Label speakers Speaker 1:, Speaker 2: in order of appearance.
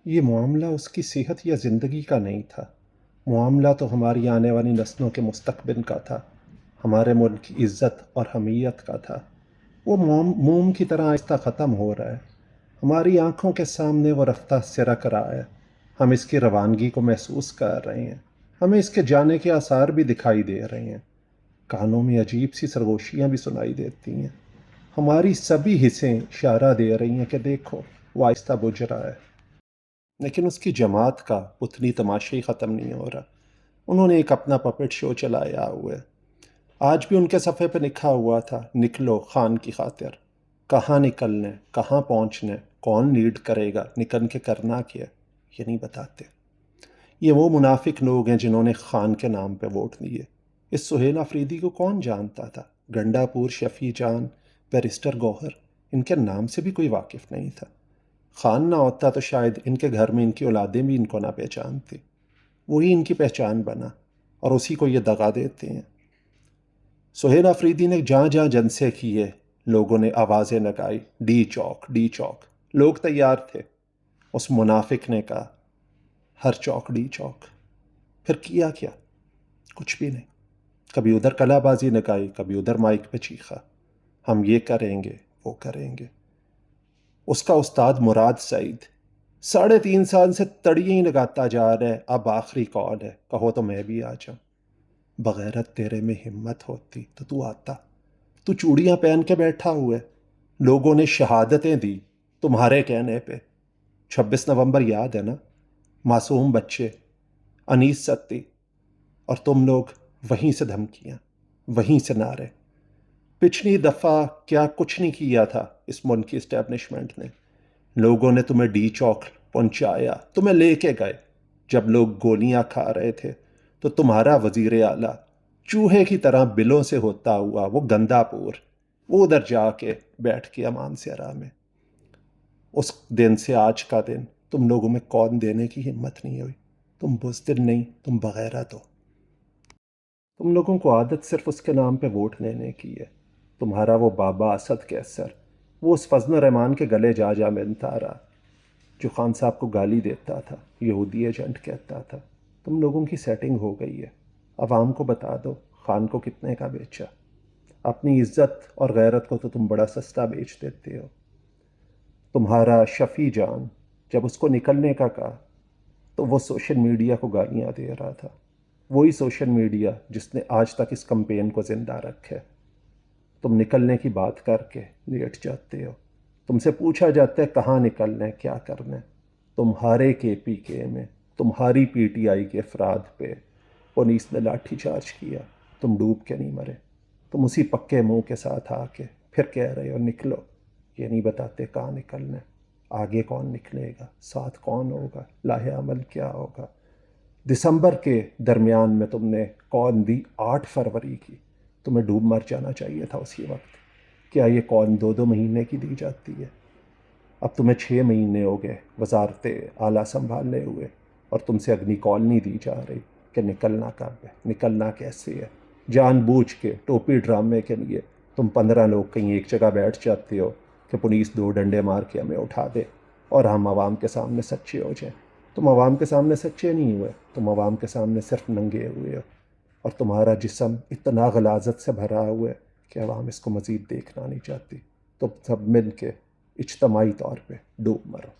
Speaker 1: یہ معاملہ اس کی صحت یا زندگی کا نہیں تھا، معاملہ تو ہماری آنے والی نسلوں کے مستقبل کا تھا، ہمارے ملک کی عزت اور حمیت کا تھا۔ وہ موم کی طرح آہستہ ختم ہو رہا ہے، ہماری آنکھوں کے سامنے وہ رفتہ سرک رہا ہے، ہم اس کی روانگی کو محسوس کر رہے ہیں، ہمیں اس کے جانے کے آثار بھی دکھائی دے رہے ہیں، کانوں میں عجیب سی سرگوشیاں بھی سنائی دیتی ہیں، ہماری سبھی حصیں اشارہ دے رہی ہیں کہ دیکھو وہ آہستہ بجھ رہا ہے۔ لیکن اس کی جماعت کا اتنی تماشا ہی ختم نہیں ہو رہا۔ انہوں نے ایک اپنا پپٹ شو چلایا ہوا ہے۔ آج بھی ان کے صفحے پہ لکھا ہوا تھا، نکلو خان کی خاطر۔ کہاں نکلنے، کہاں پہنچنے، کون لیڈ کرے گا، نکل کے کرنا کیا، یہ نہیں بتاتے۔ یہ وہ منافق لوگ ہیں جنہوں نے خان کے نام پہ ووٹ دیے۔ اس سہیل آفریدی کو کون جانتا تھا؟ گنڈا پور شفیع جان، بیرسٹر گوہر، ان کے نام سے بھی کوئی واقف نہیں تھا۔ خان نہ ہوتا تو شاید ان کے گھر میں ان کی اولادیں بھی ان کو نہ پہچانتی۔ وہی ان کی پہچان بنا اور اسی کو یہ دغا دیتے ہیں۔ سہیل آفریدی نے جہاں جہاں جلسے کیے، لوگوں نے آوازیں لگائی، ڈی چوک ڈی چوک، لوگ تیار تھے۔ اس منافق نے کہا ہر چوک ڈی چوک۔ پھر کیا کیا؟ کچھ بھی نہیں۔ کبھی ادھر کلا بازی لگائی، کبھی ادھر مائک پہ چیخا، ہم یہ کریں گے وہ کریں گے۔ اس کا استاد مراد سعید 3.5 سال سے تڑیے ہی لگاتا جا رہا ہے، اب آخری کال ہے، کہو تو میں بھی آ جاؤں۔ بغیرت تیرے میں ہمت ہوتی تو آتا۔ تو چوڑیاں پہن کے بیٹھا ہوا ہے، لوگوں نے شہادتیں دی تمہارے کہنے پہ۔ 26 نومبر یاد ہے نا؟ معصوم بچے، انیس ستی، اور تم لوگ وہیں سے دھمکیاں، وہیں سے نعرے۔ پچھلی دفعہ کیا کچھ نہیں کیا تھا اس ملک کی اسٹیبلشمنٹ نے؟ لوگوں نے تمہیں ڈی چوک پہنچایا، تمہیں لے کے گئے۔ جب لوگ گولیاں کھا رہے تھے تو تمہارا وزیر اعلیٰ چوہے کی طرح بلوں سے ہوتا ہوا وہ گندا پور، وہ ادھر جا کے بیٹھ کے امان سیرا میں۔ اس دن سے آج کا دن تم لوگوں میں کون دینے کی ہمت نہیں ہوئی۔ تم بزدل نہیں، تم بغیرت ہو۔ تم لوگوں کو عادت صرف اس کے نام پہ ووٹ لینے کی ہے۔ تمہارا وہ بابا اسد کیسر، وہ اس فضل الرحمان کے گلے جا جا ملتا رہا جو خان صاحب کو گالی دیتا تھا، یہودی ایجنٹ کہتا تھا۔ تم لوگوں کی سیٹنگ ہو گئی ہے، عوام کو بتا دو خان کو کتنے کا بیچا۔ اپنی عزت اور غیرت کو تو تم بڑا سستا بیچ دیتے ہو۔ تمہارا شفیع جان جب اس کو نکلنے کا کہا تو وہ سوشل میڈیا کو گالیاں دے رہا تھا، وہی سوشل میڈیا جس نے آج تک اس کمپین کو زندہ رکھے۔ تم نکلنے کی بات کر کے لیٹ جاتے ہو۔ تم سے پوچھا جاتا ہے کہاں نکلنا ہے، کیا کرنا ہے۔ تمہارے کے پی کے میں، تمہاری پی ٹی آئی کے افراد پہ پولیس نے لاٹھی چارج کیا، تم ڈوب کے نہیں مرے۔ تم اسی پکے منہ کے ساتھ آ کے پھر کہہ رہے ہو نکلو، یہ نہیں بتاتے کہاں نکلنا ہے، آگے کون نکلے گا، ساتھ کون ہوگا، لاہ عمل کیا ہوگا۔ دسمبر کے درمیان میں تم نے کال دی 8 فروری کی، تمہیں ڈوب مر جانا چاہیے تھا اسی وقت۔ کیا یہ کال 2 مہینے کی دی جاتی ہے؟ اب تمہیں 6 مہینے ہو گئے وزارت اعلیٰ سنبھالنے ہوئے، اور تم سے اگلی کال نہیں دی جا رہی کہ نکلنا کب ہے، نکلنا کیسے ہے۔ جان بوجھ کے ٹوپی ڈرامے کے لیے تم 15 لوگ کہیں ایک جگہ بیٹھ جاتے ہو کہ پولیس 2 ڈنڈے مار کے ہمیں اٹھا دے اور ہم عوام کے سامنے سچے ہو جائیں۔ تم عوام کے سامنے سچے نہیں ہوئے، تم عوام کے سامنے صرف ننگے ہوئے ہو، اور تمہارا جسم اتنا غلاظت سے بھرا ہوا ہے کہ عوام اس کو مزید دیکھنا نہیں چاہتی۔ تم سب مل کے اجتماعی طور پہ ڈوب مرو۔